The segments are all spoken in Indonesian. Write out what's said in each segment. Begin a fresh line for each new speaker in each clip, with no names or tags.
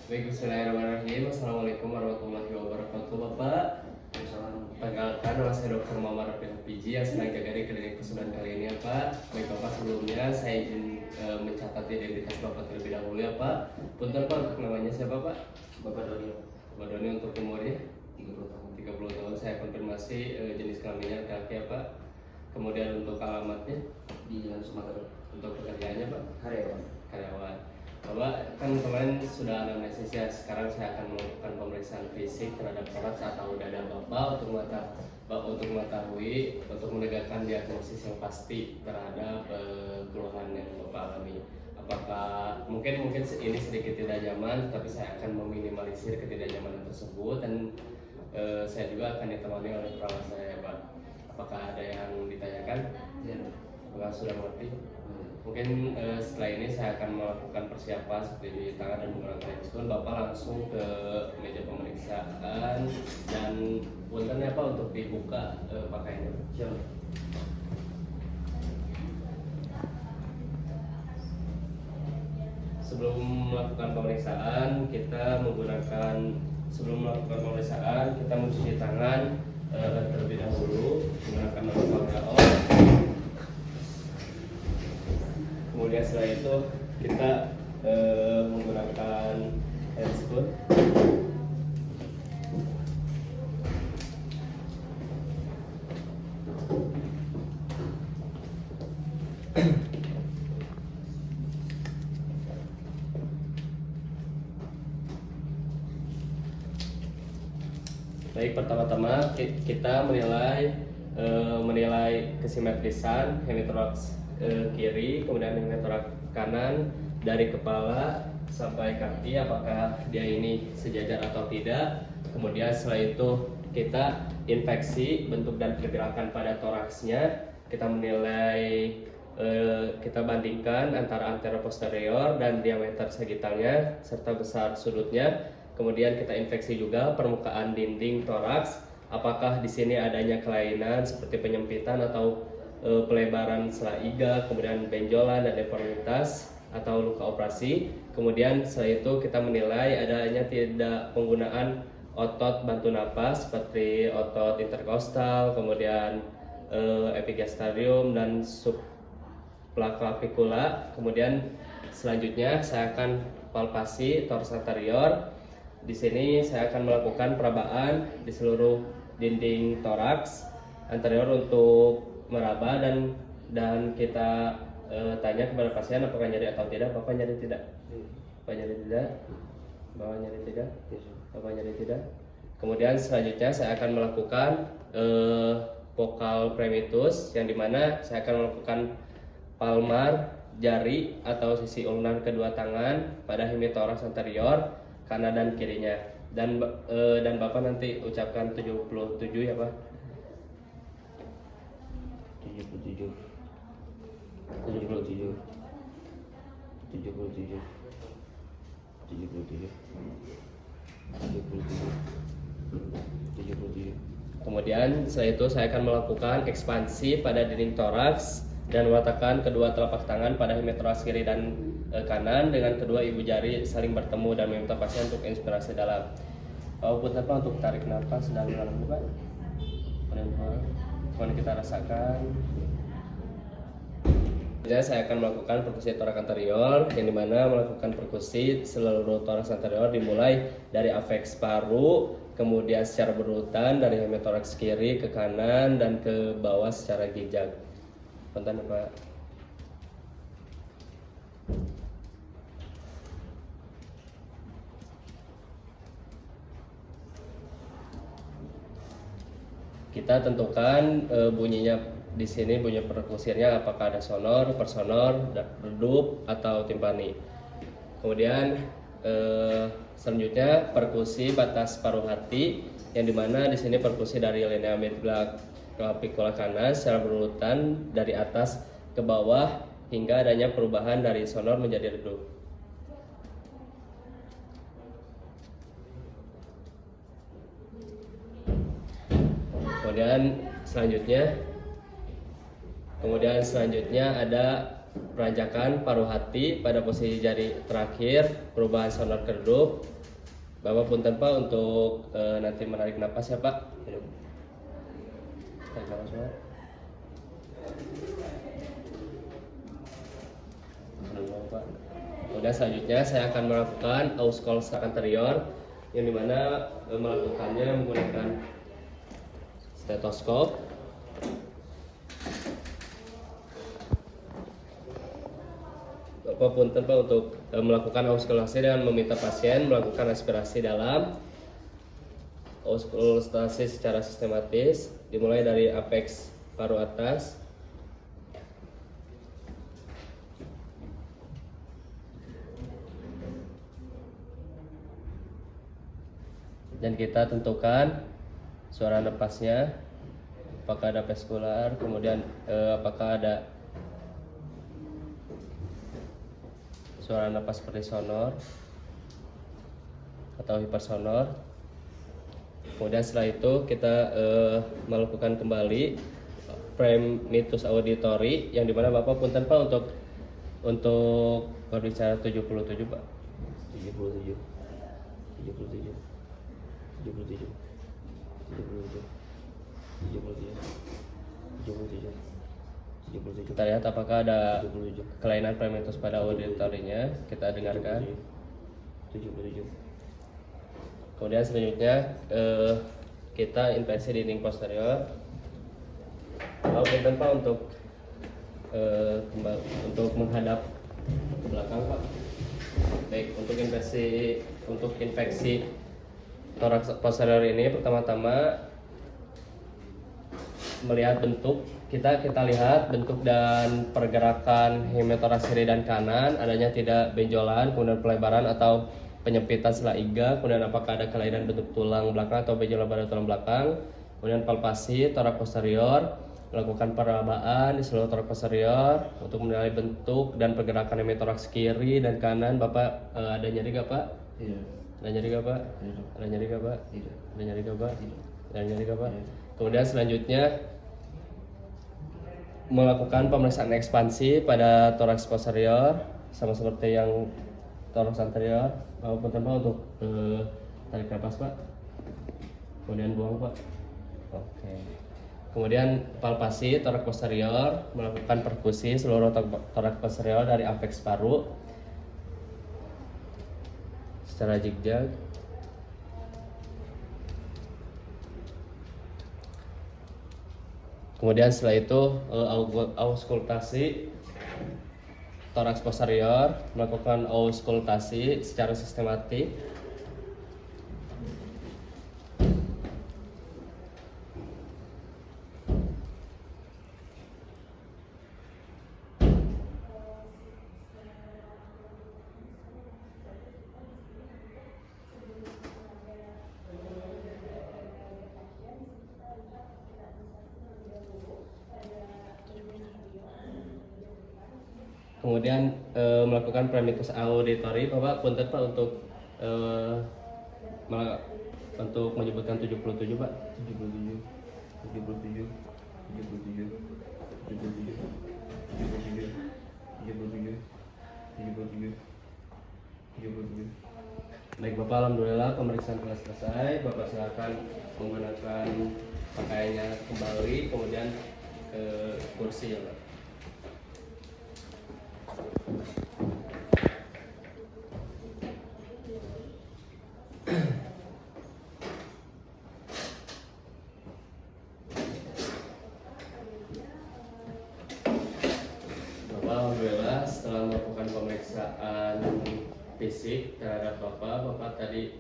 Baik, bismillahirrahmanirrahim. Assalamualaikum warahmatullahi wabarakatuh, Bapak. Perkenalkan, nama saya Dr. Muhammad Rafi Hafiji yang sedang jaga di klinik kesulitan kali ini, ya Pak. Baik Bapak, sebelumnya saya izin mencatat identitas Bapak terlebih dahulu, ya Pak. Punten Pak, untuk namanya siapa Pak?
Bapak Doni,
Bapak Doni. Untuk umurnya
30 tahun.
30 tahun. Saya konfirmasi jenis kelaminnya laki-laki, ya Pak. Kemudian untuk alamatnya
Di Jalan Sumatera.
untuk pekerjaannya, Pak,
Karyawan.
karyawan. Bapak kan kemarin sudah anamnesis ya, sekarang saya akan melakukan pemeriksaan fisik terhadap toraks atau dada Bapak untuk mengetahui untuk menegakkan diagnosis yang pasti terhadap keluhan yang Bapak alami. Apakah mungkin ini sedikit tidak nyaman, tapi saya akan meminimalisir ketidaknyamanan tersebut dan saya juga akan ditemani oleh perawat saya, Pak. Apakah ada yang ditanyakan?
Ya.
Apakah sudah mengerti? Mungkin setelah ini saya akan melakukan persiapan seperti cuci tangan dan menggunakan handphone. Bapak langsung ke meja pemeriksaan dan puntennya Pak untuk dibuka pakaiannya.
Siapa?
Sebelum melakukan pemeriksaan kita mencuci tangan terlebih dahulu menggunakan alkohol. Kemudian setelah itu kita menggunakan handscoon. Baik, pertama-tama kita menilai kesimetrisan hemitoraks kiri, kemudian hemitoraks kanan dari kepala sampai kaki, apakah dia ini sejajar atau tidak. Kemudian setelah itu kita infeksi bentuk dan pergerakan pada toraksnya, kita menilai kita bandingkan antara anterior posterior dan diameter sagitalnya serta besar sudutnya. Kemudian kita infeksi juga permukaan dinding toraks, apakah di sini adanya kelainan seperti penyempitan atau pelebaran sela iga, kemudian benjolan dan deformitas atau luka operasi. Kemudian setelah itu kita menilai adanya tidak penggunaan otot bantu napas seperti otot interkostal, kemudian epigastarium dan subclavicula. Kemudian selanjutnya saya akan palpasi tors anterior. Di sini saya akan melakukan perabaan di seluruh dinding toraks anterior untuk meraba dan kita tanya kepada pasien apakah nyeri atau tidak. Bapak nyeri tidak? Bapak nyeri tidak? Bapak nyeri tidak? Bapak nyeri tidak? Kemudian selanjutnya saya akan melakukan focal primitus, yang dimana saya akan melakukan palmar jari atau sisi ulunan kedua tangan pada hemitoraks anterior kanan dan kirinya, dan Bapak nanti ucapkan 77 ya Pak.
77 77 77 77 77.
Kemudian setelah itu saya akan melakukan ekspansi pada dinding toraks dan meletakkan kedua telapak tangan pada hemitoraks kiri dan kanan dengan kedua ibu jari saling bertemu dan meminta pasien untuk inspirasi dalam. Punten Pak untuk tarik nafas dalam Pak. Kemudian kita rasakan. Selanjutnya saya akan melakukan perkusi toraks anterior, yang dimana melakukan perkusi seluruh toraks anterior dimulai dari apeks paru, kemudian secara berurutan dari hemitoraks kiri ke kanan dan ke bawah secara gijag. Punten Pak. Kita tentukan bunyinya di sini, bunyi perkusinya apakah ada sonor, personor, redup atau timpani. Kemudian selanjutnya perkusi batas paruh hati, yang dimana di sini perkusi dari linea midbelak clavicula kanan secara berurutan dari atas ke bawah hingga adanya perubahan dari sonor menjadi redup. Kemudian selanjutnya ada peranjakan paruh hati pada posisi jari terakhir, perubahan sonor keredup. Bapak punten Pak untuk nanti menarik napas ya Pak. Tarik napas Pak. Pak. Kemudian selanjutnya saya akan melakukan auscultasi anterior yang dimana melakukannya menggunakan stetoskop. Bapak punten Pak untuk melakukan auskultasi dengan meminta pasien melakukan aspirasi dalam. Auskultasi secara sistematis dimulai dari apeks paru atas, dan kita tentukan suara napasnya, apakah ada vaskular, kemudian apakah ada suara napas seperti sonor atau hipersonor. Kemudian setelah itu kita melakukan kembali primitus auditory yang dimana Bapak punten Pak untuk berbicara 77 Pak.
77 77 77 77.
Kita lihat apakah ada kelainan primitus pada auditorinya. Kita dengarkan.
77.
Kemudian selanjutnya kita intervensi di dinding posterior. Lalu punten Pak untuk menghadap ke belakang Pak. Baik, untuk infeksi toraks posterior ini pertama-tama melihat bentuk, kita lihat bentuk dan pergerakan hemitoraks kiri dan kanan, adanya tidak benjolan, kemudian pelebaran atau penyempitan setelah iga, kemudian apakah ada kelainan bentuk tulang belakang atau benjolan pada tulang belakang, kemudian palpasi toraks posterior, melakukan perabaan di seluruh toraks posterior untuk menilai bentuk dan pergerakan hemitoraks kiri dan kanan. Bapak ada nyeri gak Pak?
Iya.
Ada nyeri gak Pak?
Tidak.
Ada nyeri gak Pak?
Tidak.
Ada nyeri gak Pak?
Tidak.
Ada nyeri gak Pak?
Tidak.
Kemudian selanjutnya melakukan pemeriksaan ekspansi pada toraks posterior sama seperti yang toraks anterior. Bapak punten Pak untuk tarik napas Pak. Kemudian buang Pak. Oke. Kemudian palpasi toraks posterior, melakukan perkusi seluruh toraks posterior dari apeks paru secara zigzag. Kemudian setelah itu auskultasi toraks posterior, melakukan auskultasi secara sistematik. Kemudian melakukan primitus auditory. Bapak punten Pak untuk menyebutkan 77 Pak.
77 77 77 77 77 77 77 77.
Baik Bapak, alhamdulillah pemeriksaan telah selesai. Bapak silakan menggunakan pakaiannya kembali, kemudian ke kursi ya Pak. Alhamdulillah setelah melakukan pemeriksaan fisik terhadap Bapak tadi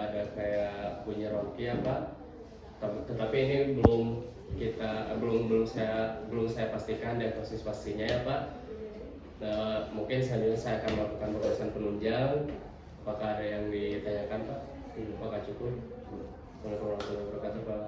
ada kayak bunyi ronki ya Pak. Tetapi ini belum saya pastikan diagnosis pastinya ya Pak. Mungkin selanjutnya saya akan melakukan pemeriksaan penunjang. Apakah ada yang ditanyakan Pak? Apakah cukup? Assalamualaikum warahmatullahi wabarakatuh Pak.